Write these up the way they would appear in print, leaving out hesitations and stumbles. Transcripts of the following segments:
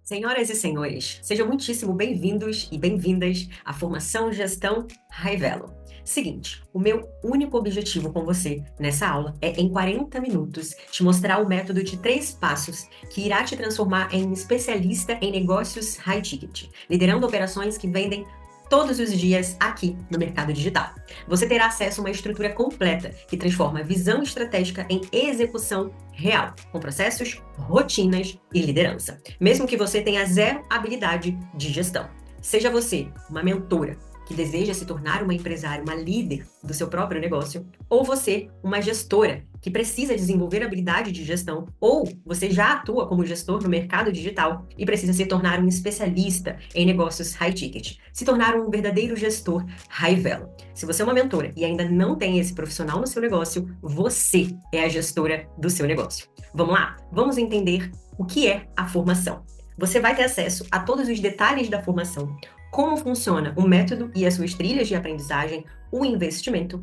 Senhoras e senhores, sejam muitíssimo bem-vindos e bem-vindas à Formação Gestão Raivelo. Seguinte, o meu único objetivo com você nessa aula é, em 40 minutos, te mostrar o método de 3 passos que irá te transformar em especialista em negócios high ticket, liderando operações que vendem todos os dias aqui no mercado digital. Você terá acesso a uma estrutura completa que transforma a visão estratégica em execução real, com processos, rotinas e liderança, mesmo que você tenha zero habilidade de gestão. Seja você uma mentora que deseja se tornar uma empresária, uma líder do seu próprio negócio, ou você uma gestora que precisa desenvolver habilidade de gestão, ou você já atua como gestor no mercado digital e precisa se tornar um especialista em negócios high ticket, se tornar um verdadeiro gestor high value. Se você é uma mentora e ainda não tem esse profissional no seu negócio, você é a gestora do seu negócio. Vamos lá? Vamos entender o que é a formação. Você vai ter acesso a todos os detalhes da formação, como funciona o método e as suas trilhas de aprendizagem, o investimento,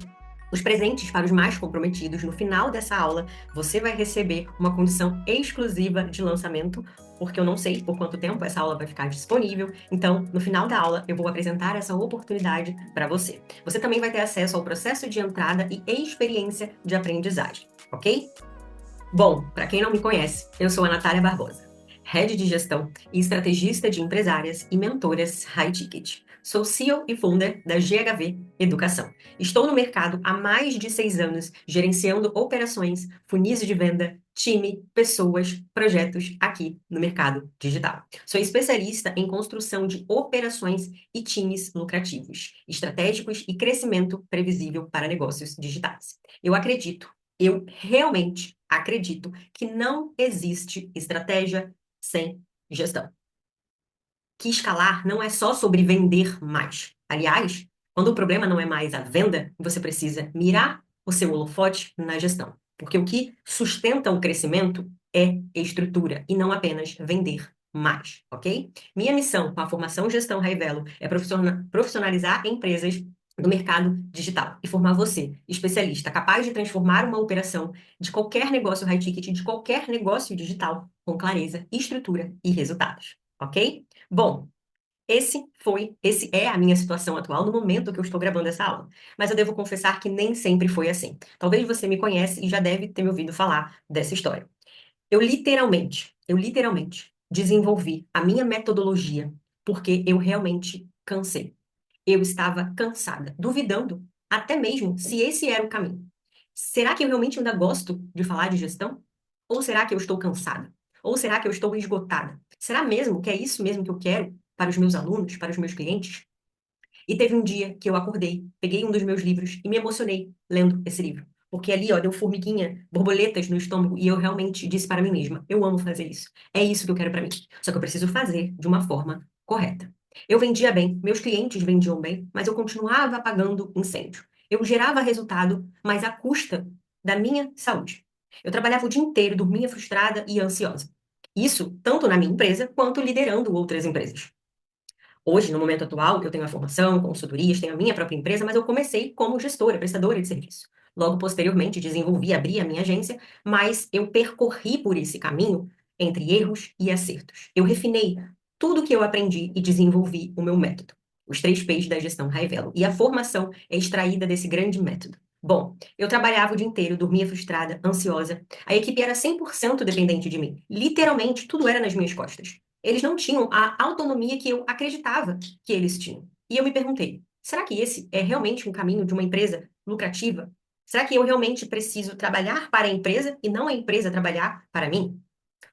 os presentes para os mais comprometidos. No final dessa aula, você vai receber uma condição exclusiva de lançamento, porque eu não sei por quanto tempo essa aula vai ficar disponível. Então, no final da aula, eu vou apresentar essa oportunidade para você. Você também vai ter acesso ao processo de entrada e experiência de aprendizagem, ok? Bom, para quem não me conhece, eu sou a Natália Barbosa, Head de Gestão e Estrategista de Empresárias e Mentoras High Ticket. Sou CEO e Founder da GHV Educação. Estou no mercado há mais de 6 anos, gerenciando operações, funis de venda, time, pessoas, projetos aqui no mercado digital. Sou especialista em construção de operações e times lucrativos, estratégicos e crescimento previsível para negócios digitais. Eu realmente acredito que não existe estratégia sem gestão. Que escalar não é só sobre vender mais. Aliás, quando o problema não é mais a venda, você precisa mirar o seu holofote na gestão. Porque o que sustenta o crescimento é estrutura e não apenas vender mais, ok? Minha missão com a formação Gestão Raivelo é profissionalizar empresas do mercado digital e formar você, especialista, capaz de transformar uma operação de qualquer negócio high ticket, de qualquer negócio digital, com clareza, estrutura e resultados, ok? Bom, esse é a minha situação atual no momento que eu estou gravando essa aula. Mas eu devo confessar que nem sempre foi assim. Talvez você me conhece e já deve ter me ouvido falar dessa história. Eu literalmente desenvolvi a minha metodologia porque eu realmente cansei. Eu estava cansada, duvidando até mesmo se esse era o caminho. Será que eu realmente ainda gosto de falar de gestão? Ou será que eu estou cansada? Ou será que eu estou esgotada? Será mesmo que é isso mesmo que eu quero para os meus alunos, para os meus clientes? E teve um dia que eu acordei, peguei um dos meus livros e me emocionei lendo esse livro. Porque ali, ó, deu formiguinha, borboletas no estômago e eu realmente disse para mim mesma: eu amo fazer isso. É isso que eu quero para mim. Só que eu preciso fazer de uma forma correta. Eu vendia bem, meus clientes vendiam bem, mas eu continuava apagando incêndio. Eu gerava resultado, mas à custa da minha saúde. Eu trabalhava o dia inteiro, dormia frustrada e ansiosa. Isso tanto na minha empresa quanto liderando outras empresas. Hoje, no momento atual, eu tenho a formação, consultorias, tenho a minha própria empresa, mas eu comecei como gestora, prestadora de serviço. Logo, posteriormente, desenvolvi, abri a minha agência, mas eu percorri por esse caminho entre erros e acertos. Eu refinei tudo que eu aprendi e desenvolvi o meu método. Os 3 P's da gestão Raivelo. E a formação é extraída desse grande método. Bom, eu trabalhava o dia inteiro, dormia frustrada, ansiosa. A equipe era 100% dependente de mim. Literalmente, tudo era nas minhas costas. Eles não tinham a autonomia que eu acreditava que eles tinham. E eu me perguntei: será que esse é realmente um caminho de uma empresa lucrativa? Será que eu realmente preciso trabalhar para a empresa e não a empresa trabalhar para mim?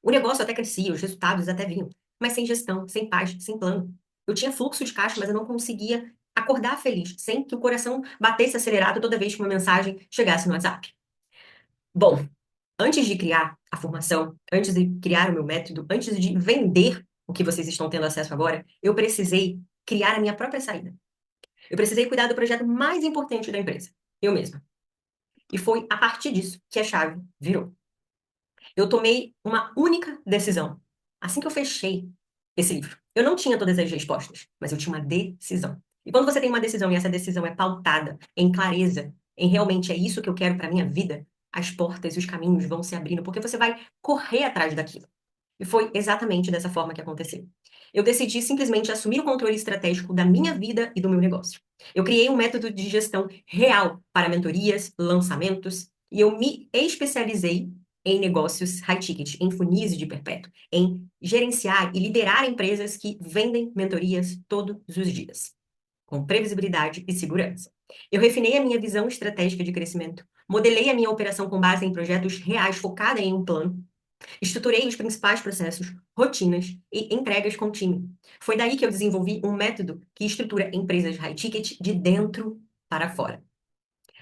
O negócio até crescia, os resultados até vinham, mas sem gestão, sem paz, sem plano. Eu tinha fluxo de caixa, mas eu não conseguia acordar feliz, sem que o coração batesse acelerado toda vez que uma mensagem chegasse no WhatsApp. Bom, antes de criar a formação, antes de criar o meu método, antes de vender o que vocês estão tendo acesso agora, eu precisei criar a minha própria saída. Eu precisei cuidar do projeto mais importante da empresa, eu mesma. E foi a partir disso que a chave virou. Eu tomei uma única decisão. Assim que eu fechei esse livro, eu não tinha todas as respostas, mas eu tinha uma decisão. E quando você tem uma decisão e essa decisão é pautada em clareza, em realmente é isso que eu quero para minha vida, as portas e os caminhos vão se abrindo, porque você vai correr atrás daquilo. E foi exatamente dessa forma que aconteceu. Eu decidi simplesmente assumir o controle estratégico da minha vida e do meu negócio. Eu criei um método de gestão real para mentorias, lançamentos, e eu me especializei em negócios high ticket, em funis de perpétuo, em gerenciar e liderar empresas que vendem mentorias todos os dias, com previsibilidade e segurança. Eu refinei a minha visão estratégica de crescimento, modelei a minha operação com base em projetos reais focada em um plano, estruturei os principais processos, rotinas e entregas com o time. Foi daí que eu desenvolvi um método que estrutura empresas high ticket de dentro para fora.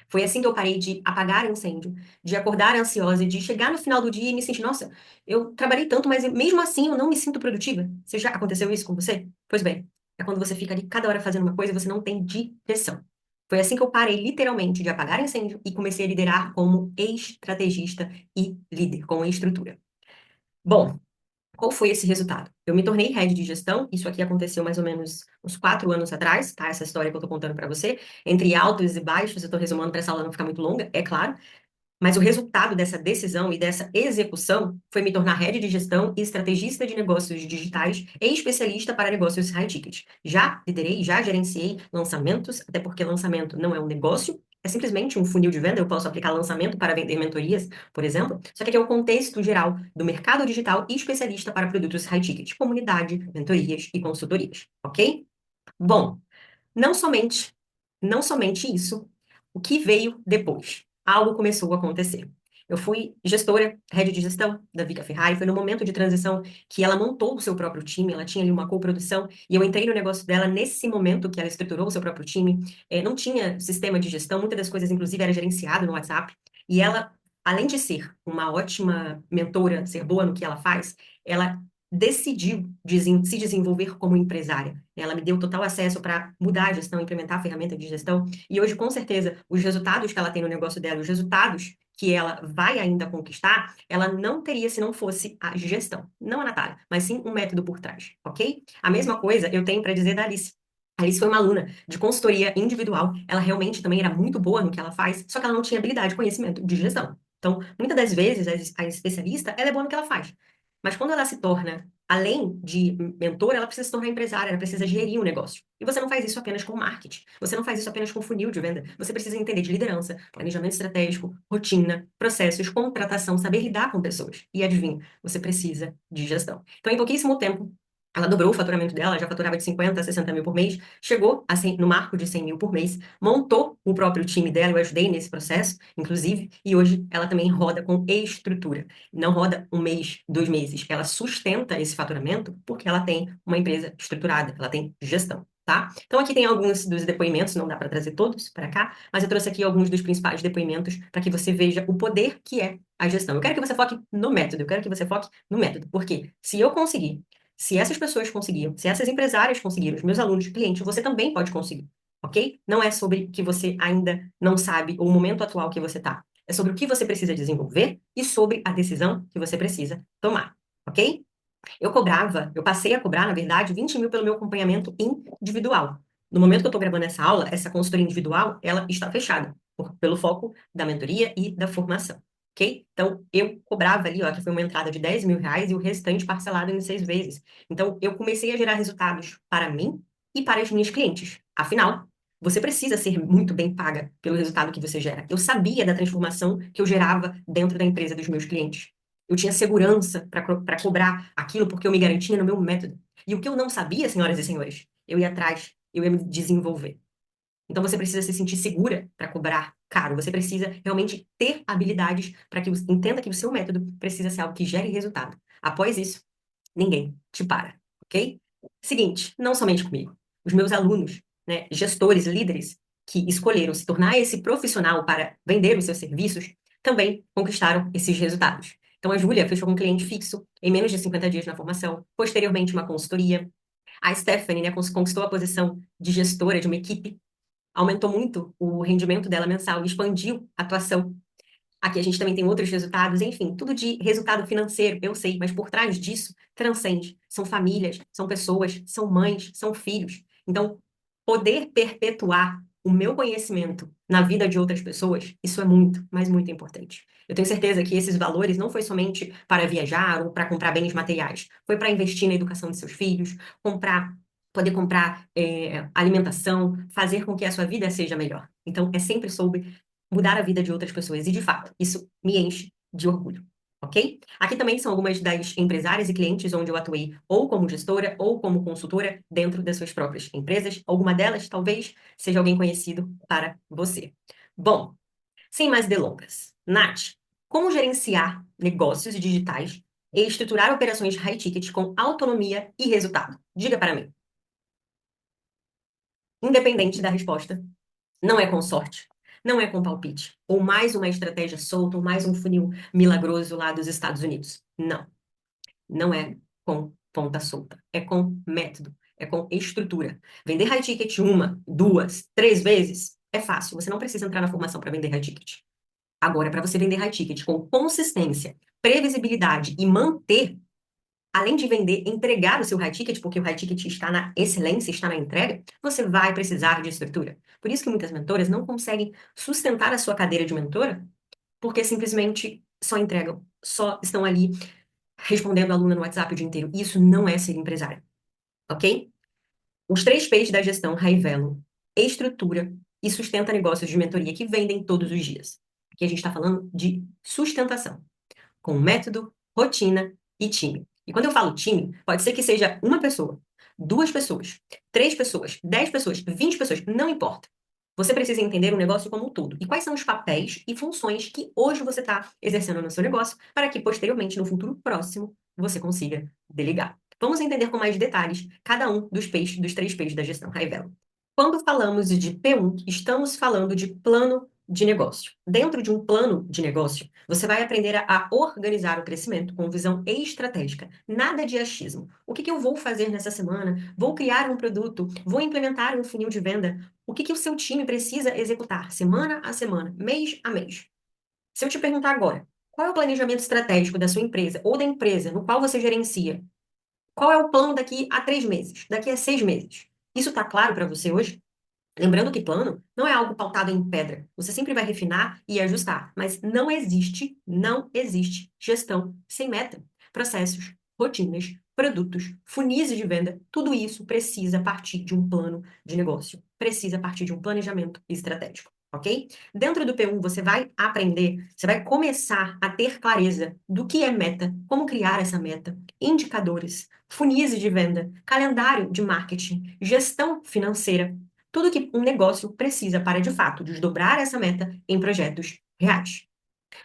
Foi assim que eu parei de apagar incêndio, de acordar ansiosa, de chegar no final do dia e me sentir, nossa, eu trabalhei tanto, mas mesmo assim eu não me sinto produtiva. Você já aconteceu isso com você? Pois bem, é quando você fica ali cada hora fazendo uma coisa e você não tem direção. Foi assim que eu parei literalmente de apagar incêndio e comecei a liderar como estrategista e líder, com a estrutura. Bom, qual foi esse resultado? Eu me tornei head de gestão, isso aqui aconteceu mais ou menos uns 4 anos atrás, tá? Essa história que eu tô contando para você, entre altos e baixos, eu tô resumando para essa aula não ficar muito longa, é claro, mas o resultado dessa decisão e dessa execução foi me tornar head de gestão e estrategista de negócios digitais e especialista para negócios high ticket. Já liderei, já gerenciei lançamentos, até porque lançamento não é um negócio, é simplesmente um funil de venda. Eu posso aplicar lançamento para vender mentorias, por exemplo. Só que aqui é o contexto geral do mercado digital e especialista para produtos high ticket, comunidade, mentorias e consultorias, ok? Bom, não somente, não somente isso, o que veio depois? Algo começou a acontecer. Eu fui gestora, head de gestão da Vika Ferrari, foi no momento de transição que ela montou o seu próprio time, ela tinha ali uma coprodução, e eu entrei no negócio dela nesse momento que ela estruturou o seu próprio time. Não tinha sistema de gestão, muitas das coisas, inclusive, era gerenciado no WhatsApp, e ela, além de ser uma ótima mentora, ser boa no que ela faz, ela decidiu se desenvolver como empresária. Ela me deu total acesso para mudar a gestão, implementar a ferramenta de gestão. E hoje, com certeza, os resultados que ela tem no negócio dela, os resultados que ela vai ainda conquistar, ela não teria se não fosse a gestão. Não a Natália, mas sim um método por trás, ok? A mesma coisa eu tenho para dizer da Alice. A Alice foi uma aluna de consultoria individual. Ela realmente também era muito boa no que ela faz, só que ela não tinha habilidade, conhecimento de gestão. Então, muitas das vezes, a especialista, ela é boa no que ela faz. Mas quando ela se torna, além de mentora, ela precisa se tornar empresária, ela precisa gerir um negócio. E você não faz isso apenas com marketing, você não faz isso apenas com funil de venda, você precisa entender de liderança, planejamento estratégico, rotina, processos, contratação, saber lidar com pessoas. E adivinha, você precisa de gestão. Então, em pouquíssimo tempo, ela dobrou o faturamento dela, já faturava de 50 a 60 mil por mês, chegou a no marco de 100 mil por mês, montou o próprio time dela, eu ajudei nesse processo, inclusive, e hoje ela também roda com estrutura. Não roda um mês, 2 meses. Ela sustenta esse faturamento porque ela tem uma empresa estruturada, ela tem gestão, tá? Então aqui tem alguns dos depoimentos, não dá para trazer todos para cá, mas eu trouxe aqui alguns dos principais depoimentos para que você veja o poder que é a gestão. Eu quero que você foque no método, eu quero que você foque no método, porque se eu conseguir, se essas pessoas conseguiram, se essas empresárias conseguiram, os meus alunos, clientes, você também pode conseguir, ok? Não é sobre que você ainda não sabe ou o momento atual que você está. É sobre o que você precisa desenvolver e sobre a decisão que você precisa tomar, ok? Eu passei a cobrar, na verdade, 20 mil pelo meu acompanhamento individual. No momento que eu estou gravando essa aula, essa consultoria individual, ela está fechada, pelo foco da mentoria e da formação, ok? Então, eu cobrava ali, ó, que foi uma entrada de 10 mil reais e o restante parcelado em 6 vezes. Então, eu comecei a gerar resultados para mim e para as minhas clientes. Afinal, você precisa ser muito bem paga pelo resultado que você gera. Eu sabia da transformação que eu gerava dentro da empresa dos meus clientes. Eu tinha segurança para cobrar aquilo porque eu me garantia no meu método. E o que eu não sabia, senhoras e senhores, eu ia atrás, eu ia me desenvolver. Então você precisa se sentir segura para cobrar caro. Você precisa realmente ter habilidades para que você entenda que o seu método precisa ser algo que gere resultado. Após isso, ninguém te para, ok? Seguinte, não somente comigo. Os meus alunos, né, gestores, líderes que escolheram se tornar esse profissional para vender os seus serviços, também conquistaram esses resultados. Então, a Júlia fechou com um cliente fixo em menos de 50 dias na formação, posteriormente uma consultoria. A Stephanie, né, conquistou a posição de gestora de uma equipe, aumentou muito o rendimento dela mensal, expandiu a atuação. Aqui a gente também tem outros resultados, enfim, tudo de resultado financeiro, eu sei, mas por trás disso transcende. São famílias, são pessoas, são mães, são filhos. Então, poder perpetuar o meu conhecimento na vida de outras pessoas, isso é muito, mas muito importante. Eu tenho certeza que esses valores não foi somente para viajar ou para comprar bens materiais, foi para investir na educação de seus filhos, poder comprar alimentação, fazer com que a sua vida seja melhor. Então, é sempre sobre mudar a vida de outras pessoas e, de fato, isso me enche de orgulho. Ok? Aqui também são algumas das empresárias e clientes onde eu atuei ou como gestora ou como consultora dentro das suas próprias empresas. Alguma delas talvez seja alguém conhecido para você. Bom, sem mais delongas. Nath, como gerenciar negócios digitais e estruturar operações high ticket com autonomia e resultado? Diga para mim. Independente da resposta, não é com sorte, não é com palpite, ou mais uma estratégia solta, ou mais um funil milagroso lá dos Estados Unidos. Não. Não é com ponta solta, é com método, é com estrutura. Vender high ticket uma, duas, três vezes é fácil. Você não precisa entrar na formação para vender high ticket. Agora, para você vender high ticket com consistência, previsibilidade e manter, além de vender, entregar o seu high ticket, porque o high ticket está na excelência, está na entrega, você vai precisar de estrutura. Por isso que muitas mentoras não conseguem sustentar a sua cadeira de mentora, porque simplesmente só entregam, só estão ali respondendo a aluna no WhatsApp o dia inteiro. Isso não é ser empresário, ok? Os três P's da gestão Raivelo: estrutura e sustenta negócios de mentoria que vendem todos os dias. Aqui a gente está falando de sustentação, com método, rotina e time. E quando eu falo time, pode ser que seja uma pessoa, duas pessoas, três pessoas, 10 pessoas, 20 pessoas, não importa. Você precisa entender o negócio como um todo. E quais são os papéis e funções que hoje você está exercendo no seu negócio para que, posteriormente, no futuro próximo, você consiga delegar. Vamos entender com mais detalhes cada um dos três P's da gestão Raivelo. Quando falamos de P1, estamos falando de plano de negócio. Dentro de um plano de negócio, você vai aprender a organizar o crescimento com visão estratégica. Nada de achismo. O que eu vou fazer nessa semana? Vou criar um produto? Vou implementar um funil de venda? O que o seu time precisa executar semana a semana, mês a mês? Se eu te perguntar agora, qual é o planejamento estratégico da sua empresa ou da empresa no qual você gerencia? Qual é o plano daqui a 3 meses? Daqui a 6 meses? Isso está claro para você hoje? Lembrando que plano não é algo pautado em pedra. Você sempre vai refinar e ajustar, mas não existe gestão sem meta. Processos, rotinas, produtos, funis de venda, tudo isso precisa partir de um plano de negócio, precisa partir de um planejamento estratégico, ok? Dentro do P1 você vai aprender, você vai começar a ter clareza do que é meta, como criar essa meta, indicadores, funis de venda, calendário de marketing, gestão financeira, tudo que um negócio precisa para, de fato, desdobrar essa meta em projetos reais.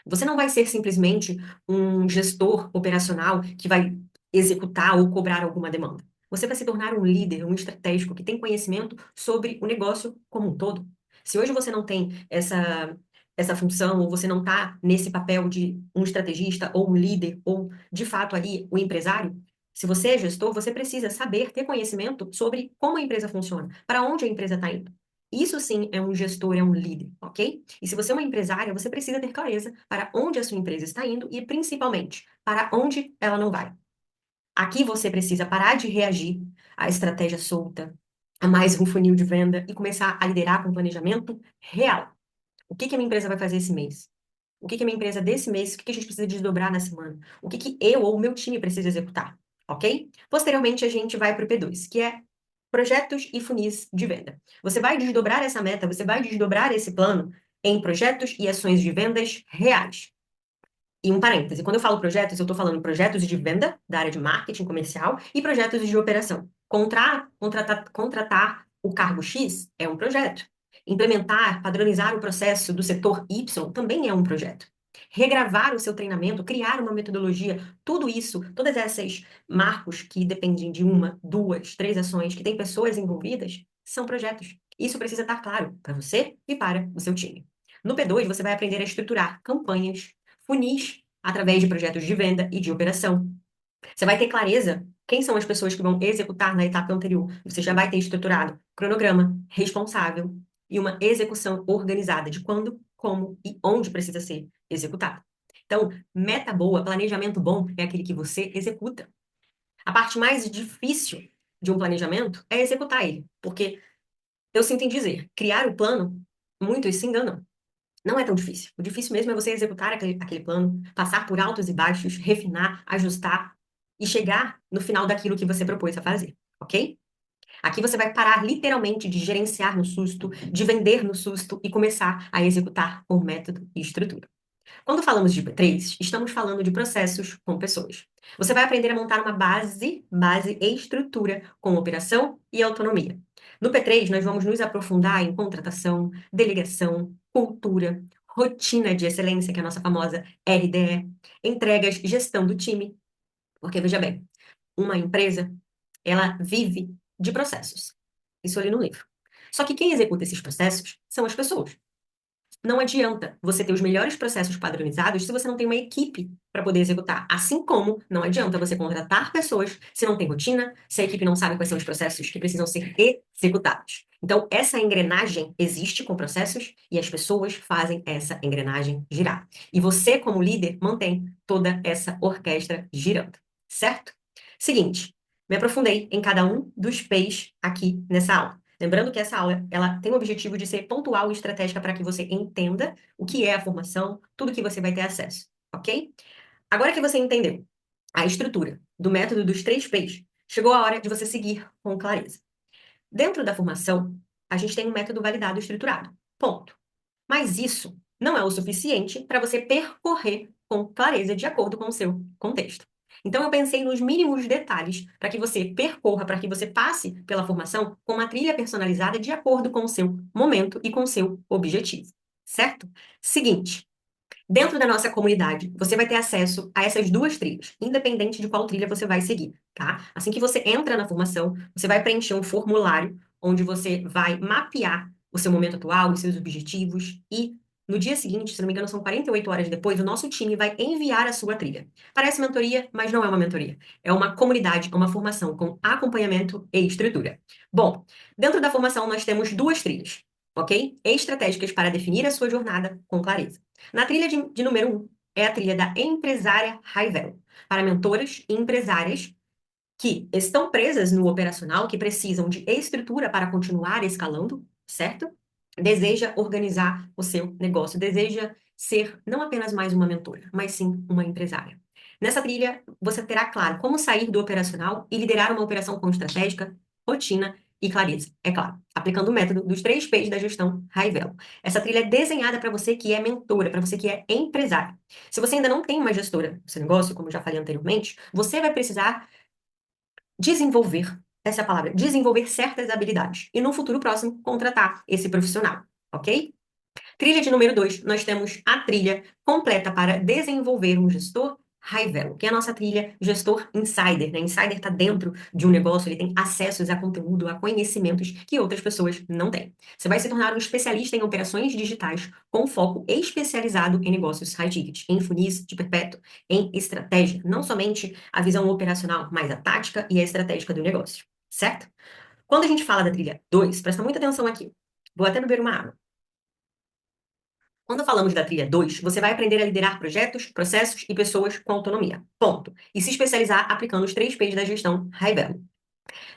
Você não vai ser simplesmente um gestor operacional que vai executar ou cobrar alguma demanda. Você vai se tornar um líder, um estratégico que tem conhecimento sobre o negócio como um todo. Se hoje você não tem essa função, ou você não está nesse papel de um estrategista ou um líder, ou de fato ali o empresário, se você é gestor, você precisa saber, ter conhecimento sobre como a empresa funciona, para onde a empresa está indo. Isso sim é um gestor, é um líder, ok? E se você é uma empresária, você precisa ter clareza para onde a sua empresa está indo e, principalmente, para onde ela não vai. Aqui você precisa parar de reagir à estratégia solta, a mais um funil de venda e começar a liderar com planejamento real. O que a minha empresa vai fazer esse mês? O que a minha empresa desse mês, o que a gente precisa desdobrar na semana? O que eu ou o meu time precisa executar? Ok? Posteriormente, a gente vai para o P2, que é projetos e funis de venda. Você vai desdobrar essa meta, você vai desdobrar esse plano em projetos e ações de vendas reais. E um parêntese, quando eu falo projetos, eu estou falando projetos de venda da área de marketing comercial e projetos de operação. Contratar o cargo X é um projeto. Implementar, padronizar o processo do setor Y também é um projeto. Regravar o seu treinamento, criar uma metodologia, tudo isso, todas essas marcos que dependem de uma, duas, três ações, que tem pessoas envolvidas, são projetos. Isso precisa estar claro para você e para o seu time. No P2, você vai aprender a estruturar campanhas, funis através de projetos de venda e de operação. Você vai ter clareza quem são as pessoas que vão executar na etapa anterior. Você já vai ter estruturado cronograma, responsável e uma execução organizada de quando, como e onde precisa ser executado. Então, meta boa, planejamento bom é aquele que você executa. A parte mais difícil de um planejamento é executar ele, porque eu sinto em dizer, criar o plano, muitos se enganam. Não é tão difícil. O difícil mesmo é você executar aquele plano, passar por altos e baixos, refinar, ajustar e chegar no final daquilo que você propôs a fazer, ok? Aqui você vai parar literalmente de gerenciar no susto, de vender no susto e começar a executar com método e estrutura. Quando falamos de P3, estamos falando de processos com pessoas. Você vai aprender a montar uma base e estrutura com operação e autonomia. No P3, nós vamos nos aprofundar em contratação, delegação, cultura, rotina de excelência, que é a nossa famosa RDE, entregas, gestão do time. Porque, veja bem, uma empresa, ela vive de processos. Isso ali no livro. Só que quem executa esses processos são as pessoas. Não adianta você ter os melhores processos padronizados se você não tem uma equipe para poder executar. Assim como não adianta você contratar pessoas se não tem rotina, se a equipe não sabe quais são os processos que precisam ser executados. Então, essa engrenagem existe com processos e as pessoas fazem essa engrenagem girar. E você, como líder, mantém toda essa orquestra girando, certo? Seguinte, me aprofundei em cada um dos P's aqui nessa aula. Lembrando que essa aula, ela tem o objetivo de ser pontual e estratégica para que você entenda o que é a formação, tudo que você vai ter acesso, ok? Agora que você entendeu a estrutura do método dos 3 P's, chegou a hora de você seguir com clareza. Dentro da formação, a gente tem um método validado e estruturado. Ponto. Mas isso não é o suficiente para você percorrer com clareza de acordo com o seu contexto. Então, eu pensei nos mínimos detalhes para que você percorra, para que você passe pela formação com uma trilha personalizada de acordo com o seu momento e com o seu objetivo. Certo? Seguinte, dentro da nossa comunidade, você vai ter acesso a essas 2 trilhas, independente de qual trilha você vai seguir, tá? Assim que você entra na formação, você vai preencher um formulário onde você vai mapear o seu momento atual, os seus objetivos e no dia seguinte, se não me engano, são 48 horas depois, o nosso time vai enviar a sua trilha. Parece mentoria, mas não é uma mentoria. É uma comunidade, é uma formação com acompanhamento e estrutura. Bom, dentro da formação nós temos 2 trilhas, ok? Estratégicas para definir a sua jornada com clareza. Na trilha de número 1, é a trilha da empresária High-Value, para mentoras e empresárias que estão presas no operacional, que precisam de estrutura para continuar escalando, certo? Deseja organizar o seu negócio, deseja ser não apenas mais uma mentora, mas sim uma empresária. Nessa trilha, você terá claro como sair do operacional e liderar uma operação com estratégica, rotina e clareza. É claro, aplicando o método dos 3 P's da gestão Raivello. Essa trilha é desenhada para você que é mentora, para você que é empresária. Se você ainda não tem uma gestora no seu negócio, como eu já falei anteriormente, você vai precisar desenvolver, essa é a palavra, desenvolver certas habilidades e no futuro próximo contratar esse profissional, ok? Trilha de número 2, nós temos a trilha completa para desenvolver um gestor high-value, que é a nossa trilha gestor insider, né? Insider está dentro de um negócio, ele tem acessos a conteúdo, a conhecimentos que outras pessoas não têm. Você vai se tornar um especialista em operações digitais com foco especializado em negócios high ticket, em funis de perpétuo, em estratégia, não somente a visão operacional, mas a tática e a estratégica do negócio, certo? Quando a gente fala da trilha 2, presta muita atenção aqui. Vou até beber uma água. Quando falamos da trilha 2, você vai aprender a liderar projetos, processos e pessoas com autonomia. Ponto. E se especializar aplicando os 3 P's da gestão High-Value.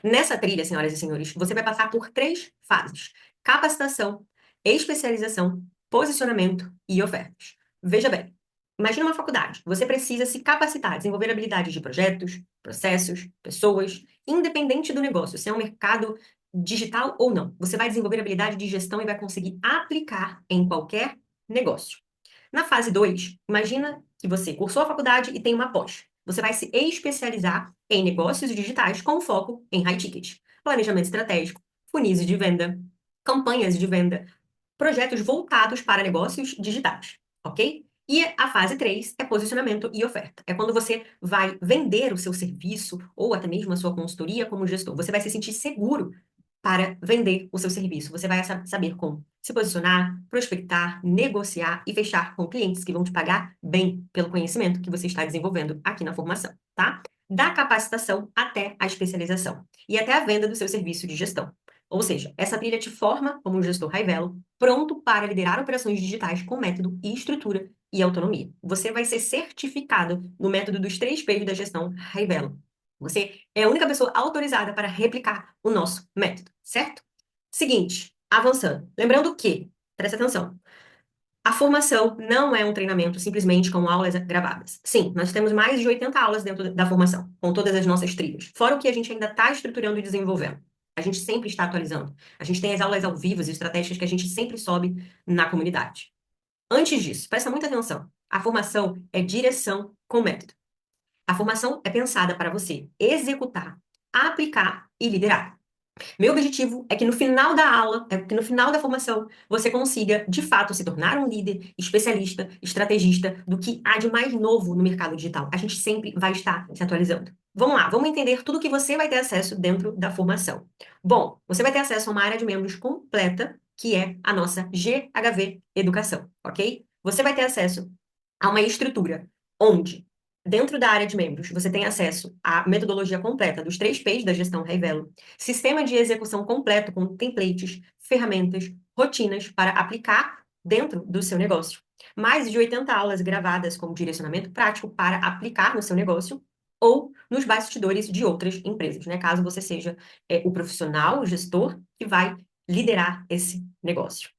Nessa trilha, senhoras e senhores, você vai passar por 3 fases: capacitação, especialização, posicionamento e ofertas. Veja bem, imagina uma faculdade. Você precisa se capacitar, desenvolver habilidades de projetos, processos, pessoas, independente do negócio, se é um mercado digital ou não. Você vai desenvolver habilidade de gestão e vai conseguir aplicar em qualquer negócio. Na fase 2, imagina que você cursou a faculdade e tem uma pós. Você vai se especializar em negócios digitais com foco em high ticket, planejamento estratégico, funis de venda, campanhas de venda, projetos voltados para negócios digitais, ok? E a fase 3 é posicionamento e oferta. É quando você vai vender o seu serviço ou até mesmo a sua consultoria como gestor. Você vai se sentir seguro para vender o seu serviço. Você vai saber como se posicionar, prospectar, negociar e fechar com clientes que vão te pagar bem pelo conhecimento que você está desenvolvendo aqui na formação, tá? Da capacitação até a especialização e até a venda do seu serviço de gestão. Ou seja, essa trilha te forma como um gestor high-value, pronto para liderar operações digitais com método e estrutura e autonomia. Você vai ser certificado no método dos 3 P's da gestão high-value. Você é a única pessoa autorizada para replicar o nosso método, certo? Seguinte, avançando. Lembrando que, presta atenção, a formação não é um treinamento simplesmente com aulas gravadas. Sim, nós temos mais de 80 aulas dentro da formação, com todas as nossas trilhas. Fora o que a gente ainda está estruturando e desenvolvendo. A gente sempre está atualizando. A gente tem as aulas ao vivo e estratégias que a gente sempre sobe na comunidade. Antes disso, presta muita atenção. A formação é direção com método. A formação é pensada para você executar, aplicar e liderar. Meu objetivo é que no final da aula, é que no final da formação, você consiga, de fato, se tornar um líder, especialista, estrategista do que há de mais novo no mercado digital. A gente sempre vai estar se atualizando. Vamos lá, vamos entender tudo que você vai ter acesso dentro da formação. Bom, você vai ter acesso a uma área de membros completa, que é a nossa GHV Educação, ok? Você vai ter acesso a uma estrutura onde, dentro da área de membros, você tem acesso à metodologia completa dos 3 P's da gestão Raivelo, sistema de execução completo com templates, ferramentas, rotinas para aplicar dentro do seu negócio. Mais de 80 aulas gravadas com direcionamento prático para aplicar no seu negócio ou nos bastidores de outras empresas, né? Caso você seja o profissional, o gestor que vai liderar esse negócio.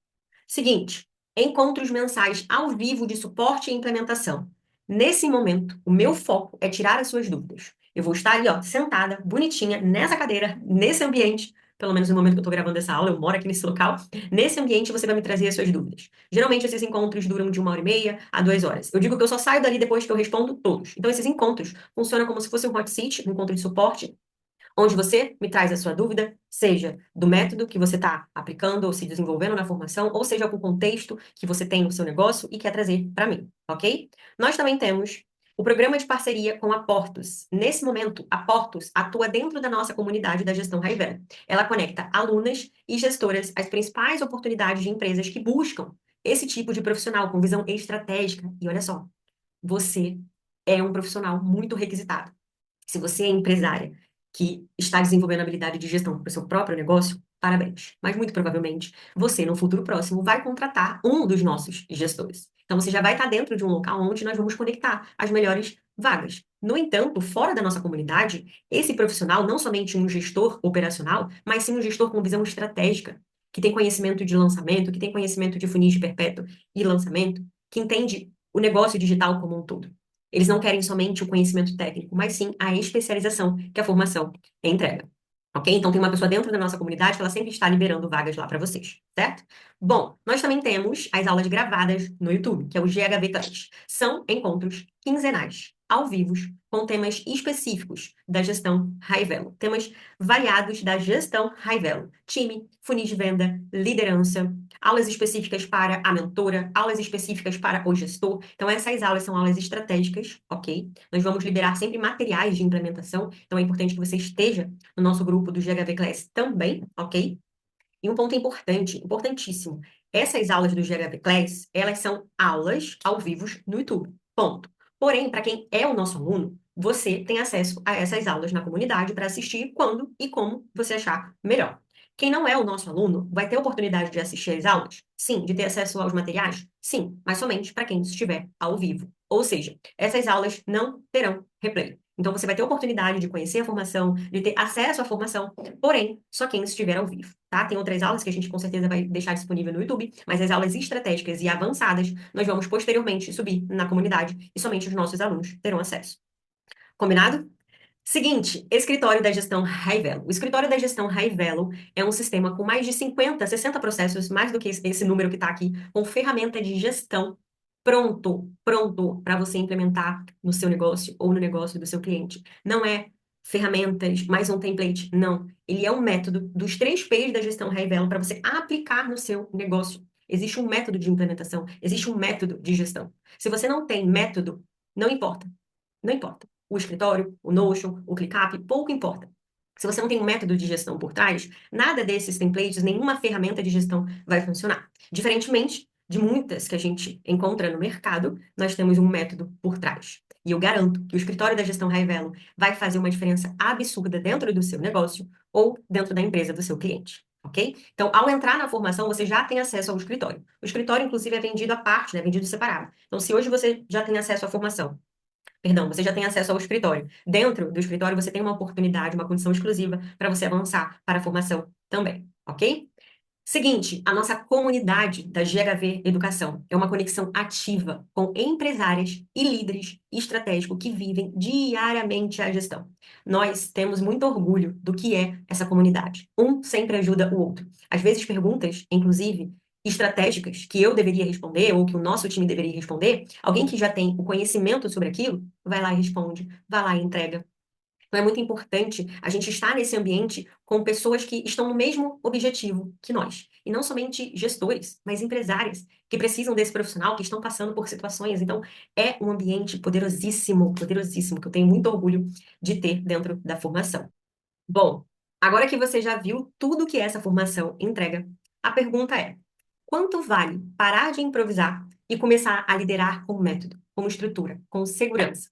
Seguinte, encontros mensais ao vivo de suporte e implementação. Nesse momento, o meu foco é tirar as suas dúvidas. Eu vou estar ali, ó, sentada, bonitinha, nessa cadeira, nesse ambiente, pelo menos no momento que eu estou gravando essa aula, eu moro aqui nesse local. Nesse ambiente, você vai me trazer as suas dúvidas. Geralmente, esses encontros duram de 1h30 a 2 horas. Eu digo que eu só saio dali depois que eu respondo todos. Então, esses encontros funcionam como se fosse um hot seat, um encontro de suporte, onde você me traz a sua dúvida, seja do método que você está aplicando ou se desenvolvendo na formação, ou seja algum contexto que você tem no seu negócio e quer trazer para mim, ok? Nós também temos o programa de parceria com a Portus. Nesse momento, a Portus atua dentro da nossa comunidade da gestão Raivela. Ela conecta alunas e gestoras às principais oportunidades de empresas que buscam esse tipo de profissional com visão estratégica. E olha só, você é um profissional muito requisitado. Se você é empresária que está desenvolvendo habilidade de gestão para o seu próprio negócio, parabéns. Mas muito provavelmente você, no futuro próximo, vai contratar um dos nossos gestores. Então você já vai estar dentro de um local onde nós vamos conectar as melhores vagas. No entanto, fora da nossa comunidade, esse profissional, não somente um gestor operacional, mas sim um gestor com visão estratégica, que tem conhecimento de lançamento, que tem conhecimento de funis de perpétuo e lançamento, que entende o negócio digital como um todo. Eles não querem somente o conhecimento técnico, mas sim a especialização que a formação entrega. Ok? Então, tem uma pessoa dentro da nossa comunidade que ela sempre está liberando vagas lá para vocês, certo? Bom, nós também temos as aulas gravadas no YouTube, que é o GHV Class. São encontros quinzenais, ao vivo, com temas específicos da gestão Raivelo. Temas variados da gestão Raivelo. Time, funis de venda, liderança, aulas específicas para a mentora, aulas específicas para o gestor. Então, essas aulas são aulas estratégicas, ok? Nós vamos liberar sempre materiais de implementação, então é importante que você esteja no nosso grupo do GHV Class também, ok? E um ponto importante, importantíssimo, essas aulas do GHV Class, elas são aulas ao vivo no YouTube, ponto. Porém, para quem é o nosso aluno, você tem acesso a essas aulas na comunidade para assistir quando e como você achar melhor. Quem não é o nosso aluno vai ter a oportunidade de assistir às aulas? Sim. De ter acesso aos materiais? Sim, mas somente para quem estiver ao vivo. Ou seja, essas aulas não terão replay. Então, você vai ter a oportunidade de conhecer a formação, de ter acesso à formação, porém, só quem estiver ao vivo, tá? Tem outras aulas que a gente com certeza vai deixar disponível no YouTube, mas as aulas estratégicas e avançadas nós vamos posteriormente subir na comunidade e somente os nossos alunos terão acesso. Combinado? Seguinte, escritório da gestão Raivelo. O escritório da gestão Raivelo é um sistema com mais de 50, 60 processos, mais do que esse número que está aqui, com ferramenta de gestão pronto para você implementar no seu negócio ou no negócio do seu cliente. Não é ferramentas, mais um template, não. Ele é um método dos 3 P's da gestão Raivelo para você aplicar no seu negócio. Existe um método de implementação, existe um método de gestão. Se você não tem método, não importa. Não importa. O escritório, o Notion, o ClickUp, pouco importa. Se você não tem um método de gestão por trás, nada desses templates, nenhuma ferramenta de gestão vai funcionar. Diferentemente de muitas que a gente encontra no mercado, nós temos um método por trás. E eu garanto que o escritório da gestão Raivelo vai fazer uma diferença absurda dentro do seu negócio ou dentro da empresa do seu cliente. Ok? Então, ao entrar na formação, você já tem acesso ao escritório. O escritório, inclusive, é vendido à parte, né? Vendido separado. Então, se hoje você já tem acesso à formação, perdão, você já tem acesso ao escritório. Dentro do escritório, você tem uma oportunidade, uma condição exclusiva para você avançar para a formação também, ok? Seguinte, a nossa comunidade da GHV Educação é uma conexão ativa com empresárias e líderes estratégicos que vivem diariamente a gestão. Nós temos muito orgulho do que é essa comunidade. Um sempre ajuda o outro. Às vezes, perguntas, inclusive, estratégicas, que eu deveria responder ou que o nosso time deveria responder, alguém que já tem o conhecimento sobre aquilo, vai lá e responde, vai lá e entrega. Então é muito importante a gente estar nesse ambiente com pessoas que estão no mesmo objetivo que nós. E não somente gestores, mas empresárias que precisam desse profissional, que estão passando por situações. Então é um ambiente poderosíssimo, poderosíssimo, que eu tenho muito orgulho de ter dentro da formação. Bom, agora que você já viu tudo que essa formação entrega, a pergunta é: quanto vale parar de improvisar e começar a liderar com método, com estrutura, com segurança?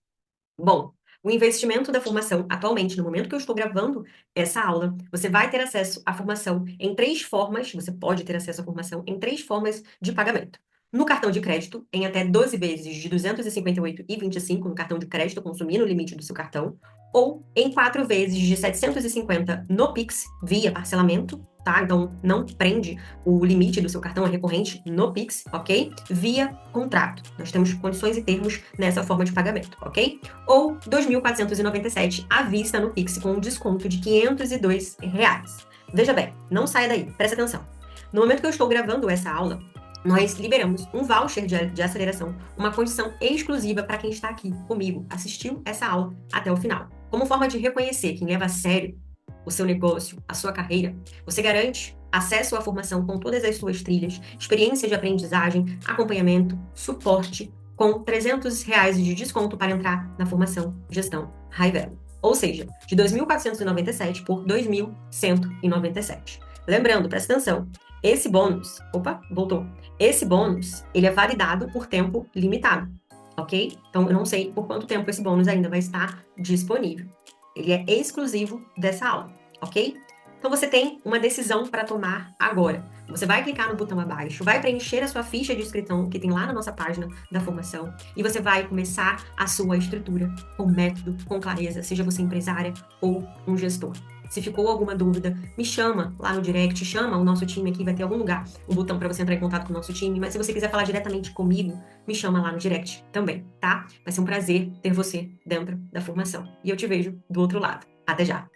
Bom, o investimento da formação, atualmente, no momento que eu estou gravando essa aula, você vai ter acesso à formação em três formas, você pode ter acesso à formação em três formas de pagamento. No cartão de crédito, em até 12 vezes de R$ 258,25 no cartão de crédito, consumindo o limite do seu cartão, ou em 4 vezes de 750 no Pix, via parcelamento, tá? Então, não prende o limite do seu cartão, é recorrente no Pix, ok? Via contrato. Nós temos condições e termos nessa forma de pagamento, ok? Ou 2.497 à vista no Pix, com um desconto de R$ 502. Veja bem, não saia daí, presta atenção. No momento que eu estou gravando essa aula, nós liberamos um voucher de aceleração, uma condição exclusiva para quem está aqui comigo, assistiu essa aula até o final. Como forma de reconhecer quem leva a sério o seu negócio, a sua carreira, você garante acesso à formação com todas as suas trilhas, experiência de aprendizagem, acompanhamento, suporte, com R$ 300 de desconto para entrar na formação Gestão High Value. Ou seja, de 2.497 por 2.197. Lembrando, presta atenção, esse bônus, voltou. Esse bônus, ele é validado por tempo limitado, ok? Então, eu não sei por quanto tempo esse bônus ainda vai estar disponível. Ele é exclusivo dessa aula, ok? Então você tem uma decisão para tomar agora. Você vai clicar no botão abaixo, vai preencher a sua ficha de inscrição que tem lá na nossa página da formação e você vai começar a sua estrutura com método, com clareza, seja você empresária ou um gestor. Se ficou alguma dúvida, me chama lá no direct, chama o nosso time aqui, vai ter algum lugar, um botão para você entrar em contato com o nosso time, mas se você quiser falar diretamente comigo, me chama lá no direct também, tá? Vai ser um prazer ter você dentro da formação. E eu te vejo do outro lado. Até já!